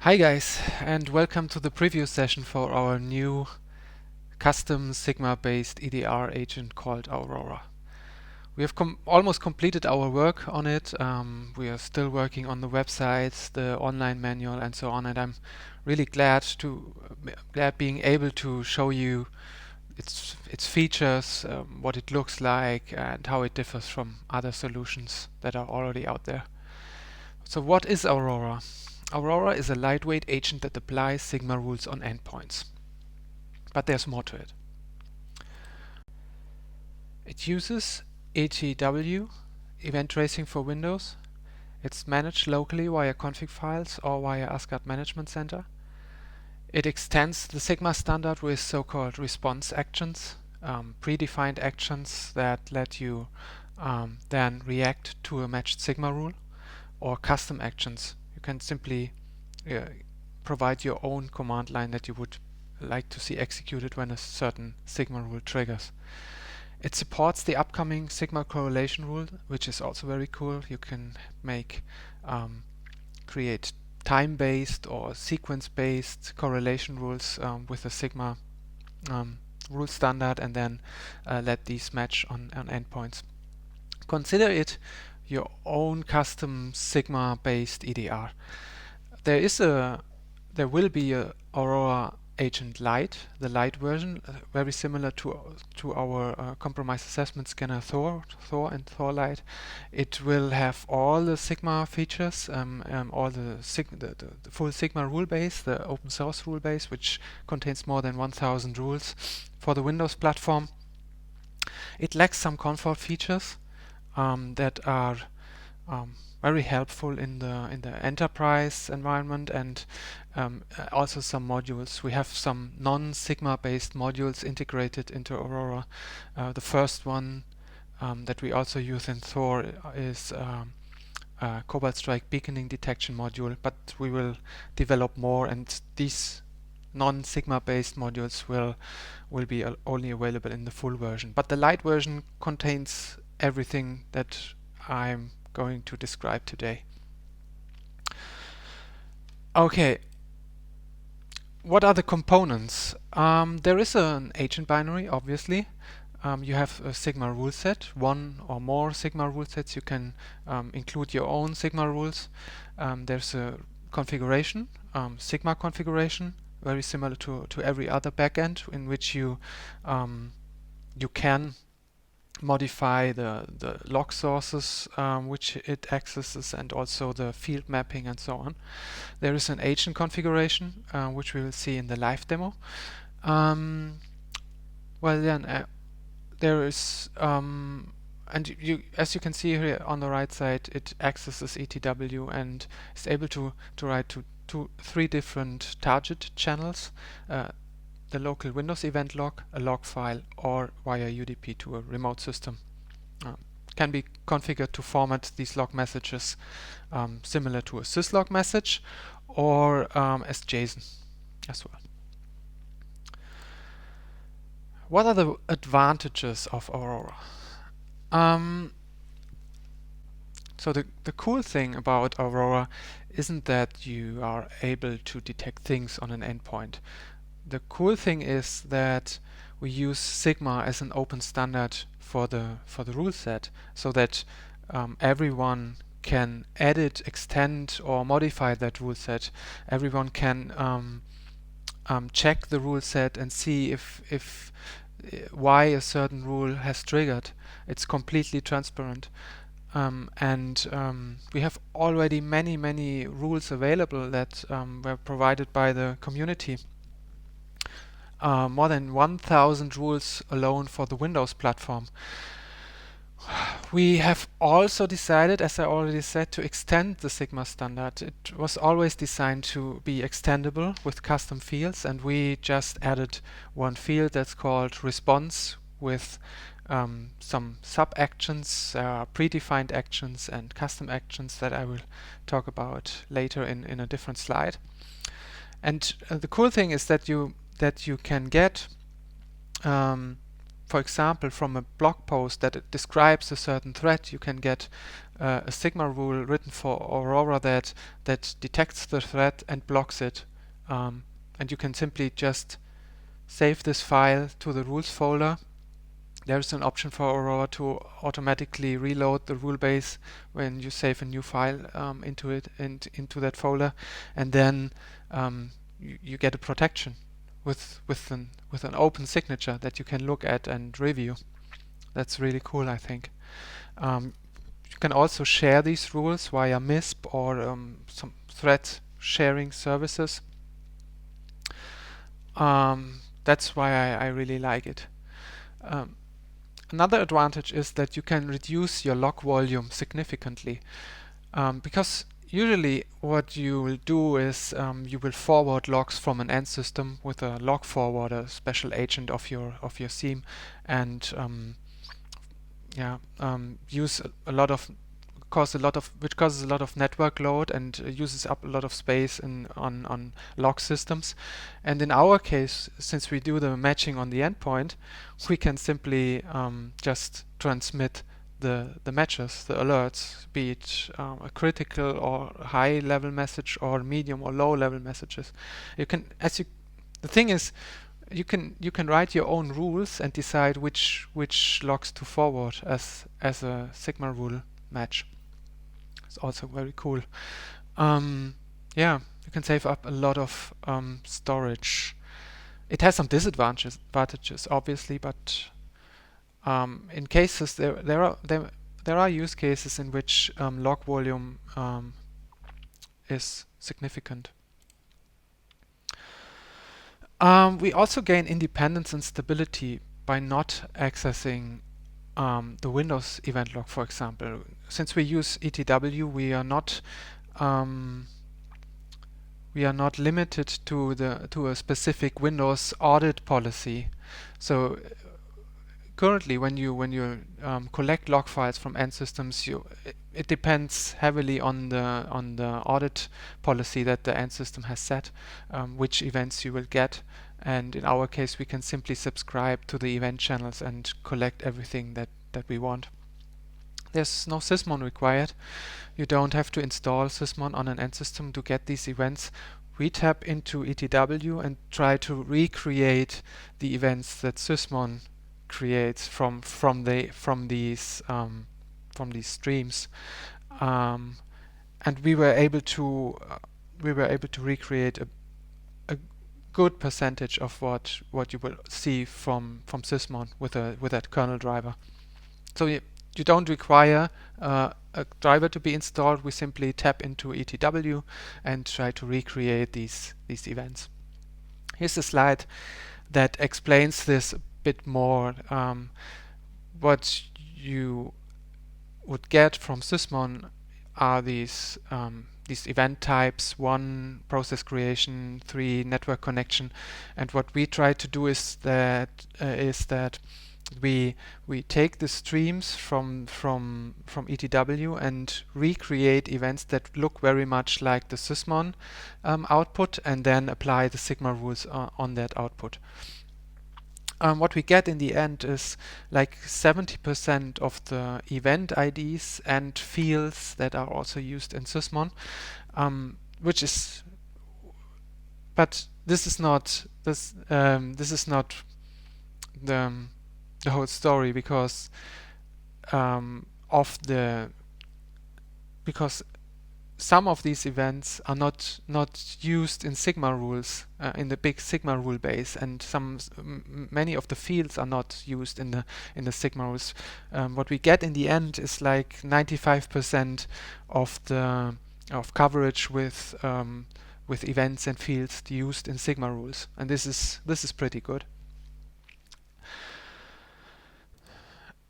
Hi guys, and welcome to the preview session for our new custom Sigma-based EDR agent called Aurora. We have almost completed our work on it. We are still working on the websites, the online manual, and so on. And I'm really glad being able to show you its features, what it looks like, and how it differs from other solutions that are already out there. So what is Aurora? Aurora is a lightweight agent that applies Sigma rules on endpoints. But there's more to it. It uses ETW, event tracing for Windows. It's managed locally via config files or via ASCII Management Center. It extends the Sigma standard with so-called response actions, predefined actions that let you then react to a matched Sigma rule, or custom actions. You can simply provide your own command line that you would like to see executed when a certain Sigma rule triggers. It supports the upcoming Sigma correlation rule, which is also very cool. You can create time-based or sequence-based correlation rules with a Sigma rule standard and then let these match on endpoints. Consider it your own custom Sigma-based EDR. There will be a Aurora agent Lite, the Lite version, very similar to our compromise assessment scanner Thor and Thor Lite. It will have all the Sigma features, all the full Sigma rule base, the open source rule base, which contains more than 1,000 rules for the Windows platform. It lacks some comfort features that are very helpful in the enterprise environment, and also some modules. We have some non-Sigma based modules integrated into Aurora. The first one that we also use in Thor is Cobalt Strike beaconing detection module, but we will develop more, and these non-Sigma based modules will be only available in the full version. But the Lite version contains everything that I'm going to describe today. Okay, what are the components? There is an agent binary, obviously. You have a Sigma rule set, one or more Sigma rule sets. You can include your own Sigma rules. There's a configuration, Sigma configuration, very similar to every other backend, in which you can modify the log sources which it accesses, and also the field mapping and so on. There is an agent configuration which we will see in the live demo. There is and as you can see here on the right side, it accesses ETW and is able to write to 3 different target channels. The local Windows event log, a log file, or via UDP to a remote system. Can be configured to format these log messages similar to a syslog message, or as JSON as well. What are the advantages of Aurora? So the cool thing about Aurora isn't that you are able to detect things on an endpoint. The cool thing is that we use Sigma as an open standard for the rule set, so that everyone can edit, extend, or modify that rule set. Everyone can check the rule set and see if why a certain rule has triggered. It's completely transparent. We have already many rules available that were provided by the community. More than 1,000 rules alone for the Windows platform. We have also decided, as I already said, to extend the Sigma standard. It was always designed to be extendable with custom fields, and we just added one field that's called response with some sub-actions, predefined actions, and custom actions that I will talk about later in a different slide. And the cool thing is that you can get for example, from a blog post that it describes a certain threat, you can get a Sigma rule written for Aurora that detects the threat and blocks it. And you can simply just save this file to the rules folder. There's an option for Aurora to automatically reload the rule base when you save a new file into it and into that folder, and then you get a protection with an open signature that you can look at and review. That's really cool, I think. You can also share these rules via MISP or some thread sharing services. That's why I really like it. Another advantage is that you can reduce your log volume significantly, because usually what you will do is you will forward logs from an end system with a log forwarder, special agent of your theme, and use a lot of which causes a lot of network load and uses up a lot of space on log systems. And in our case, since we do the matching on the endpoint, we can simply just transmit the matches, the alerts, be it a critical or high level message or medium or low level messages. You can, the thing is, you can write your own rules and decide which logs to forward as a Sigma rule match. It's also very cool. Yeah, you can save up a lot of storage. It has some disadvantages, obviously, but in cases there are use cases in which log volume is significant. We also gain independence and stability by not accessing the Windows event log, for example. Since we use ETW, we are not limited to a specific Windows audit policy. So currently, when you collect log files from end systems, it depends heavily on the audit policy that the end system has set, which events you will get. And in our case, we can simply subscribe to the event channels and collect everything that we want. There's no Sysmon required. You don't have to install Sysmon on an end system to get these events. We tap into ETW and try to recreate the events that Sysmon creates from these streams, and we were able to recreate a good percentage of what you will see from Sysmon with that kernel driver. So you don't require a driver to be installed. We simply tap into ETW and try to recreate these events. Here's a slide that explains this a bit more. What you would get from Sysmon are these event types: 1, process creation; 3, network connection. And what we try to do is that we take the streams from ETW and recreate events that look very much like the Sysmon output, and then apply the Sigma rules on that output. What we get in the end is like 70% of the event IDs and fields that are also used in Sysmon, which is, but this is not the whole story, because some of these events are not used in Sigma rules, in the big Sigma rule base, and many of the fields are not used in the Sigma rules. What we get in the end is like 95% of coverage with events and fields used in Sigma rules, and this is pretty good.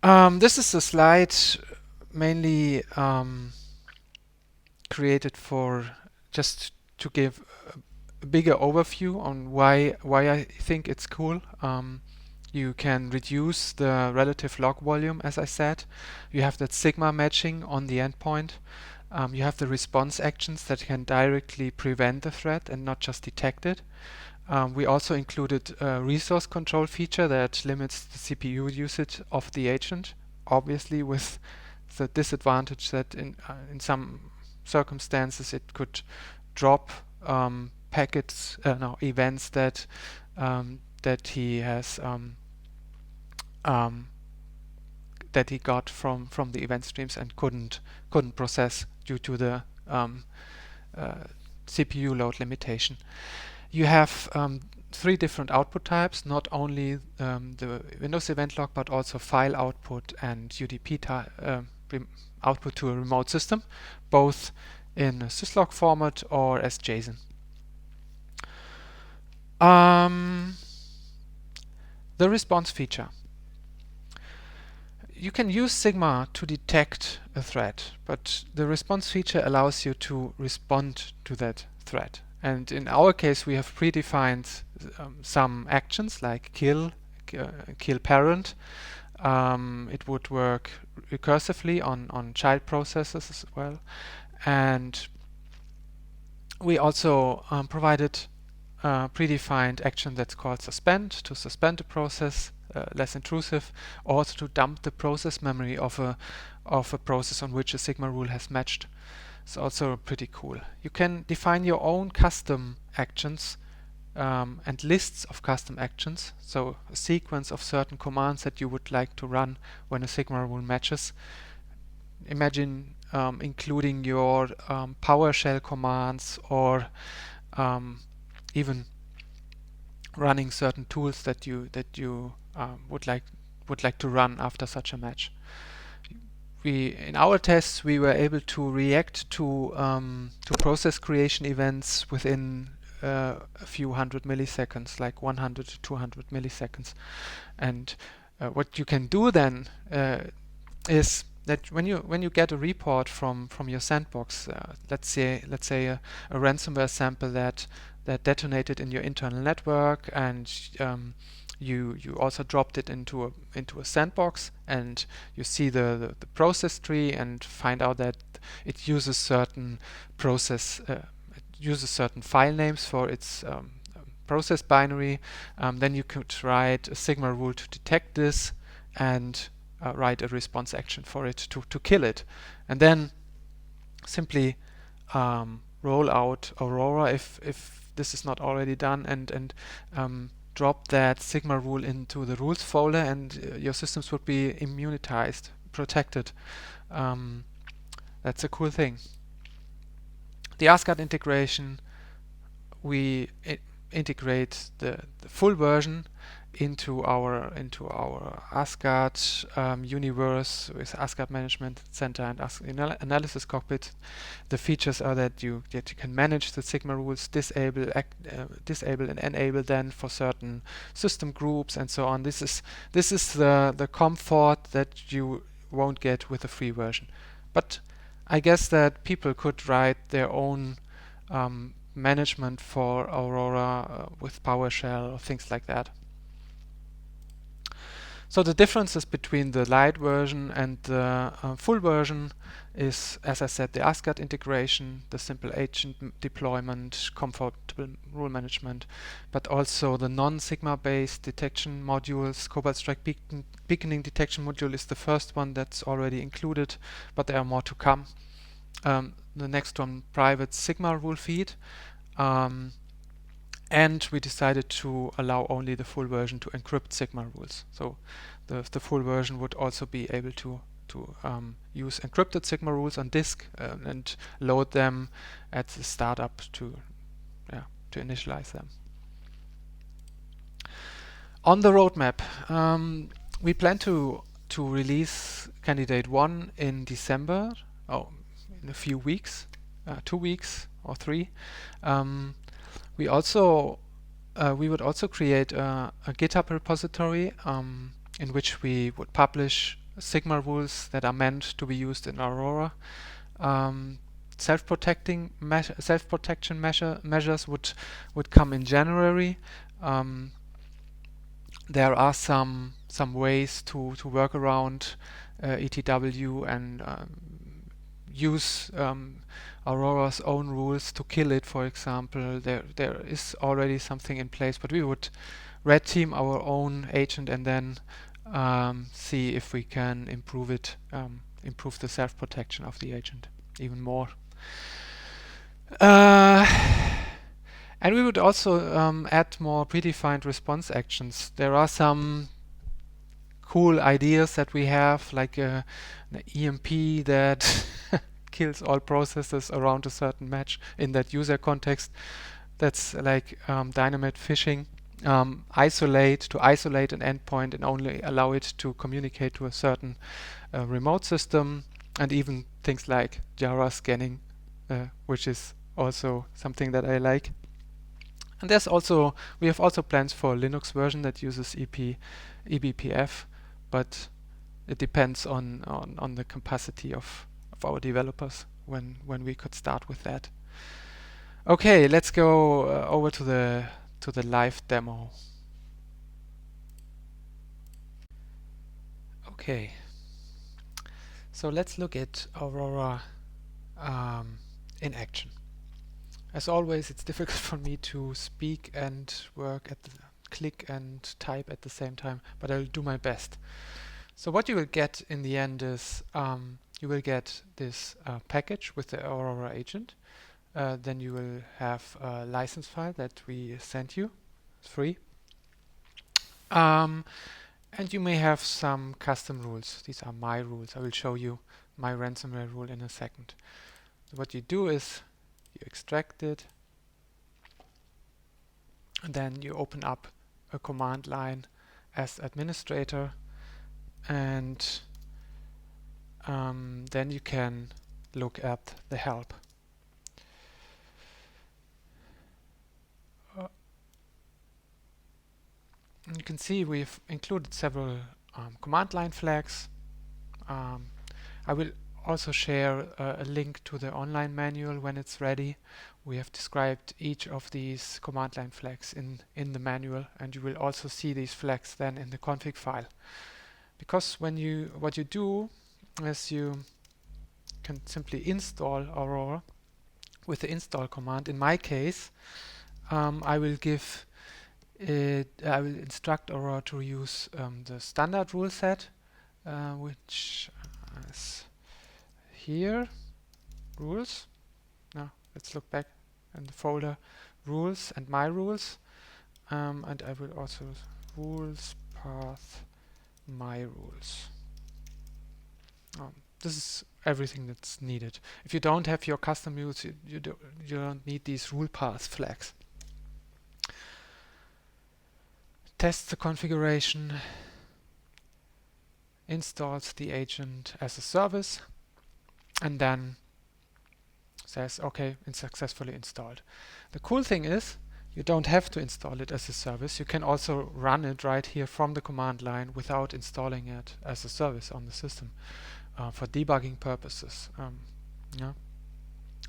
This is a slide mainly created for just to give a bigger overview on why I think it's cool. You can reduce the relative log volume, as I said. You have that Sigma matching on the endpoint. You have the response actions that can directly prevent the threat and not just detect it. We also included a resource control feature that limits the CPU usage of the agent, obviously with the disadvantage that in some circumstances it could drop packets, no, events that he has um, that he got from the event streams and couldn't process due to the uh, CPU load limitation. You have 3 different output types, not only the Windows event log, but also file output and UDP output to a remote system, both in a syslog format or as JSON. The response feature. You can use Sigma to detect a threat, but the response feature allows you to respond to that threat. And in our case, we have predefined some actions like kill parent. It would work recursively on child processes as well. And we also provided a predefined action that's called suspend to suspend a process, less intrusive, or to dump the process memory of a process on which a Sigma rule has matched. It's also pretty cool. You can define your own custom actions and lists of custom actions, so a sequence of certain commands that you would like to run when a Sigma rule matches. Imagine including your PowerShell commands, or even running certain tools that you would like to run after such a match. In our tests we were able to react to process creation events within a few hundred milliseconds, like 100 to 200 milliseconds. And what you can do then is that when you get a report from your sandbox, let's say a ransomware sample that detonated in your internal network, and you also dropped it into a sandbox, and you see the process tree and find out that it uses certain certain file names for its process binary. Then you could write a Sigma rule to detect this and write a response action for it to kill it, and then simply roll out Aurora if this is not already done, and drop that Sigma rule into the rules folder, and your systems would be immunized, protected. That's a cool thing. The ASCII integration, we integrate the full version into our ASCII universe with ASCII Management Center and ASCII Analysis Cockpit. The features are that you can manage the Sigma rules, disable and enable then for certain system groups and so on. This is the comfort that you won't get with the free version. But I guess that people could write their own management for Aurora with PowerShell or things like that. So the differences between the Lite version and the full version is, as I said, the ASCII integration, the simple agent deployment, comfortable rule management, but also the non-Sigma based detection modules. Cobalt Strike beaconing detection module is the first one that's already included, but there are more to come. The Nextron private Sigma rule feed. And we decided to allow only the full version to encrypt Sigma rules. So the full version would also be able to use encrypted Sigma rules on disk and load them at the startup to initialize them. On the roadmap, we plan to release candidate 1 in December. In a few weeks, 2 weeks or 3. We would also create a GitHub repository in which we would publish Sigma rules that are meant to be used in Aurora. Self-protection measures would come in January. There are some ways to work around ETW and use Aurora's own rules to kill it, for example. There is already something in place, but we would red team our own agent and then see if we can improve it, improve the self-protection of the agent even more. And we would also add more predefined response actions. There are some cool ideas that we have, like an EMP that kills all processes around a certain match in that user context. That's like dynamite phishing. Isolate an endpoint and only allow it to communicate to a certain remote system, and even things like Java scanning, which is also something that I like. And we have also plans for a Linux version that uses eBPF, but it depends on the capacity of our developers when we could start with that. Okay, let's go over to the live demo. Okay, so let's look at Aurora in action. As always, it's difficult for me to speak and work at the click and type at the same time, but I'll do my best. So what you will get in the end is you will get this package with the Aurora agent. Then you will have a license file that we sent you. It's free. And you may have some custom rules. These are my rules. I will show you my ransomware rule in a second. So what you do is you extract it, and then you open up a command line as administrator, and then you can look at the help. You can see we've included several command line flags. I will also share a link to the online manual when it's ready. We have described each of these command line flags in the manual, and you will also see these flags then in the config file. Because what you do is you can simply install Aurora with the install command. In my case, I will instruct Aurora to use the standard rule set, which is here, rules. Now let's look back in the folder, rules and my rules, and I will also rules path my rules. This is everything that's needed. If you don't have your custom rules, you don't need these rule path flags. Tests the configuration, installs the agent as a service, and then says, okay, it's successfully installed. The cool thing is you don't have to install it as a service. You can also run it right here from the command line without installing it as a service on the system for debugging purposes. Yeah.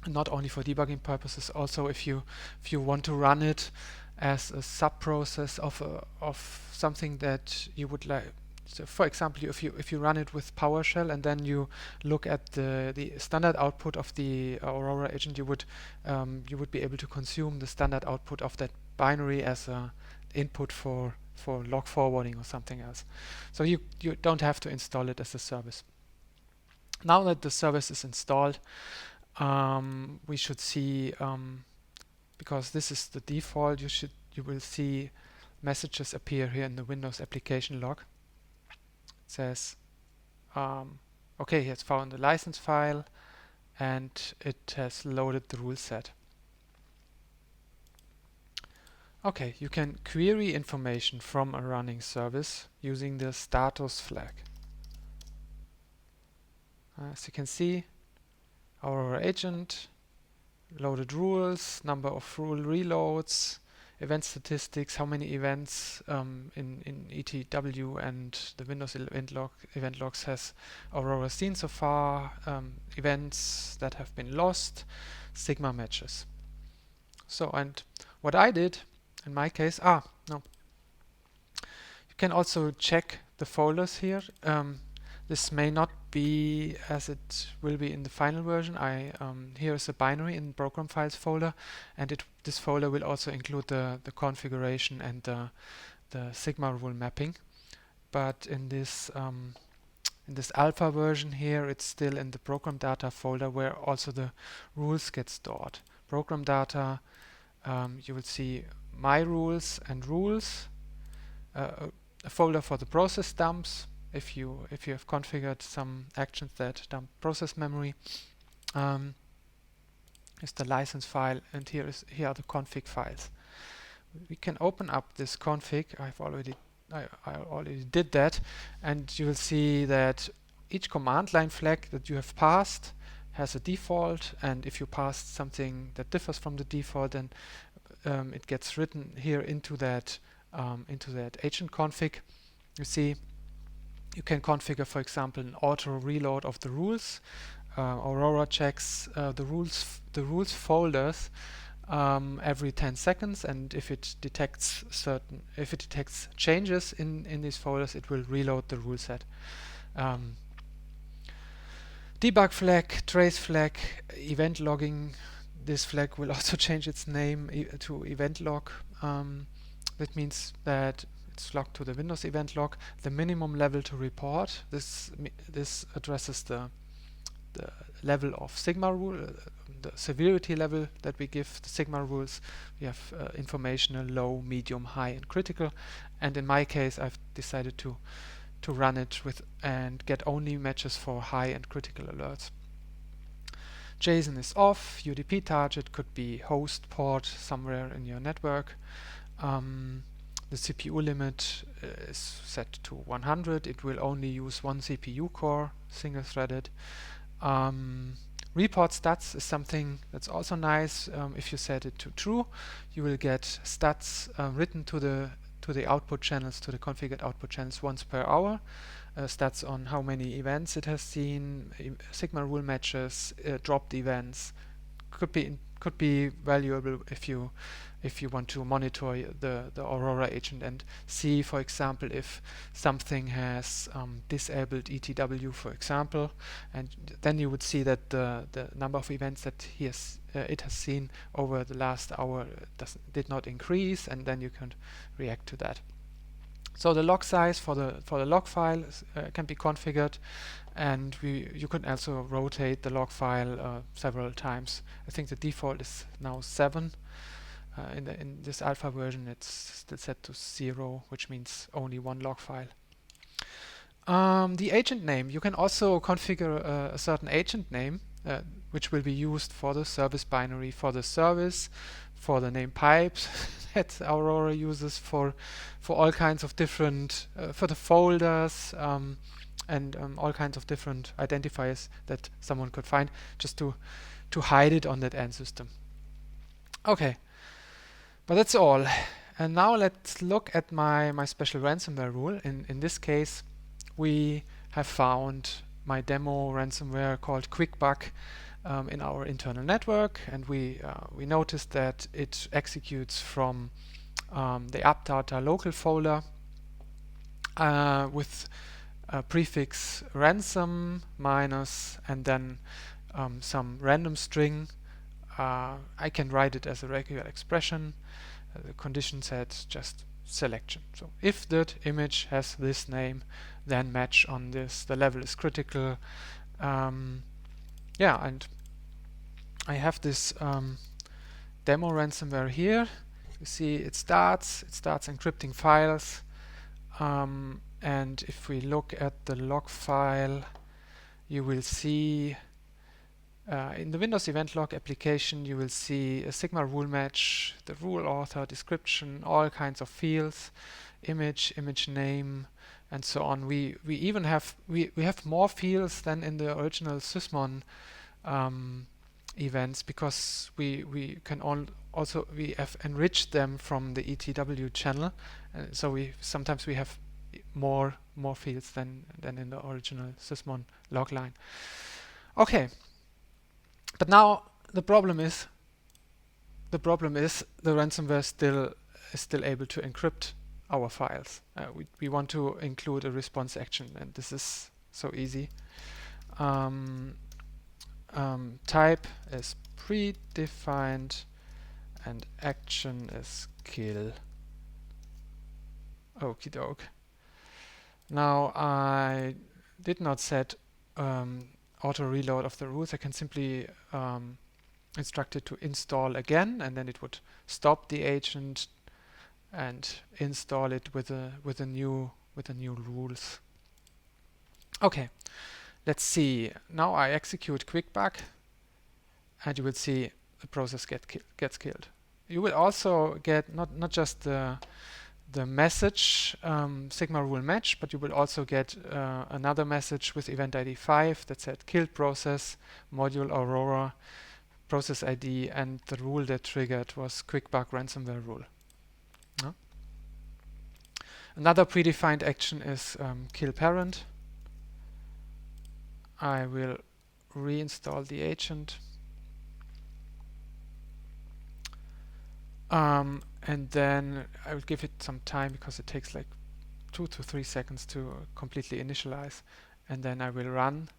Not only for debugging purposes, also if you want to run it as a sub-process of something that you would like. So for example, if you run it with PowerShell and then you look at the standard output of the Aurora agent, you would be able to consume the standard output of that binary as a input for log forwarding or something else. So you don't have to install it as a service. Now that the service is installed, we should see, because this is the default, you will see messages appear here in the Windows application log. It says, okay, it has found the license file and it has loaded the rule set. Okay, you can query information from a running service using the status flag. As you can see, our agent, loaded rules, number of rule reloads, event statistics, how many events in ETW and the Windows event logs has Aurora seen so far, events that have been lost, sigma matches. So, and what I did in my case, no. You can also check the folders here. This may not be as it will be in the final version. Here is a binary in program files folder, and this folder will also include the configuration and the sigma rule mapping. But in this alpha version here, it's still in the program data folder where also the rules get stored. Program data, you will see my rules and rules, a folder for the process dumps if you have configured some actions that dump process memory. Is the license file, and here are the config files. We can open up this config. I already did that, and you will see that each command line flag that you have passed has a default, and if you passed something that differs from the default, then it gets written here into that agent config. You see, you can configure, for example, an auto reload of the rules. Aurora checks the rules folders every 10 seconds, and if it detects changes in these folders, it will reload the rule set. Debug flag, trace flag, event logging. This flag will also change its name to event log. That means that it's logged to the Windows event log. The minimum level to report. This addresses the level of sigma rule, the severity level that we give the sigma rules. We have informational, low, medium, high, and critical. And in my case, I've decided to run it with and get only matches for high and critical alerts. JSON is off. UDP target could be host port somewhere in your network. The CPU limit is set to 100. It will only use one CPU core, single-threaded. Report stats is something that's also nice. If you set it to true, you will get stats written to the output channels, to the configured output channels once per hour. Stats on how many events it has seen, sigma rule matches, dropped events. Could be valuable if you want to monitor the Aurora agent and see, for example, if something has disabled ETW, for example, and then you would see that the number of events that it has seen over the last hour did not increase, and then you can react to that. So the log size for the log file can be configured, and you can also rotate the log file several times. I think the default is now 7. In this alpha version, it's still set to 0, which means only one log file. The agent name, you can also configure a certain agent name, which will be used for the service binary, for the service, for the name pipes that Aurora uses, for all kinds of different, for the folders, and all kinds of different identifiers that someone could find, just to hide it on that end system. Okay, but that's all. And now let's look at my special ransomware rule. In this case, we have found my demo ransomware called QuickBug in our internal network, and we noticed that it executes from the appdata local folder with a prefix ransom minus and then some random string. I can write it as a regular expression. The condition said just selection. So if that image has this name, then match on this. The level is critical. Yeah, and I have this demo ransomware here. You see it starts encrypting files, and if we look at the log file, you will see in the Windows event log application, you will see a sigma rule match, the rule author, description, all kinds of fields, image name, and so on. We even have we have more fields than in the original Sysmon events, because we can also we have enriched them from the ETW channel, so we sometimes have more fields than in the original Sysmon log line. Okay, but now the problem is the ransomware is still able to encrypt our files. We want to include a response action, and this is so easy. Type is predefined and action is kill. Okie doke. Now I did not set auto reload of the rules. I can simply instruct it to install again, and then it would stop the agent and install it with a new rules. Okay, let's see. Now I execute quickbug, and you will see the process gets killed. You will also get not just the message Sigma rule match, but you will also get another message with event ID 5 that said killed process, module Aurora, process ID, and the rule that triggered was quickbug ransomware rule. Another predefined action is kill parent. I will reinstall the agent. And then I will give it some time because it takes like 2 to 3 seconds to completely initialize. And then I will run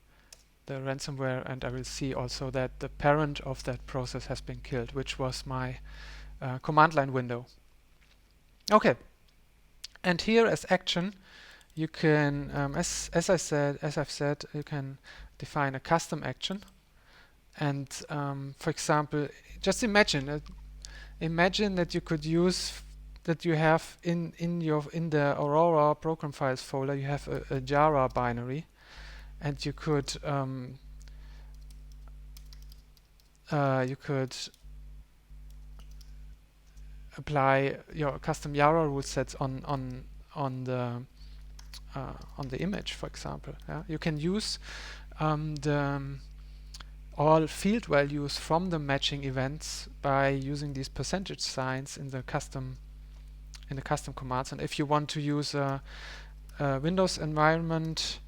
the ransomware, and I will see also that the parent of that process has been killed, which was my command line window. Okay. And here as action, you can, as I've said, you can define a custom action. And for example, just imagine that you could use that you have in the Aurora program files folder, you have a Java binary, and you could apply your custom Java rule sets on the image, for example. Yeah? You can use all field values from the matching events by using these percentage signs in the custom commands. And if you want to use a Windows environment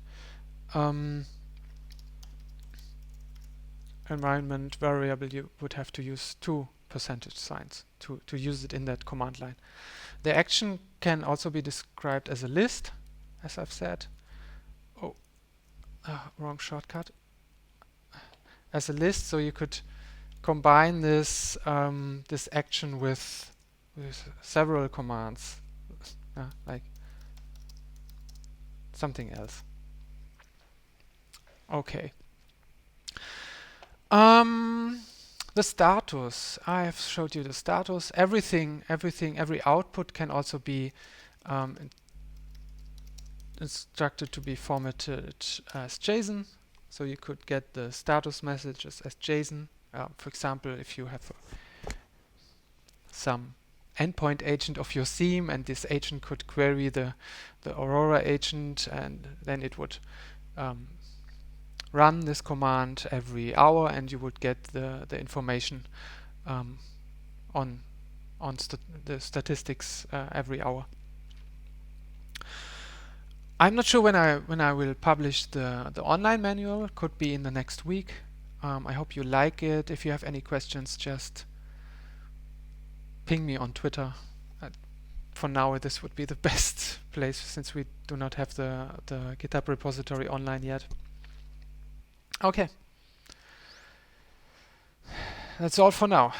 variable, you would have to use 2 percentage signs to use it in that command line. The action can also be described as a list, as I've said. Wrong shortcut. As a list, so you could combine this this action with several commands, like something else. Okay. The status. I have showed you the status. Every output can also be instructed to be formatted as JSON. So you could get the status messages as JSON. For example, if you have some endpoint agent of your theme, and this agent could query the Aurora agent, and then it would run this command every hour, and you would get the information on the statistics every hour. I'm not sure when I will publish the online manual. Could be in the next week. I hope you like it. If you have any questions, just ping me on Twitter. For now, this would be the best place since we do not have the GitHub repository online yet. Okay. That's all for now.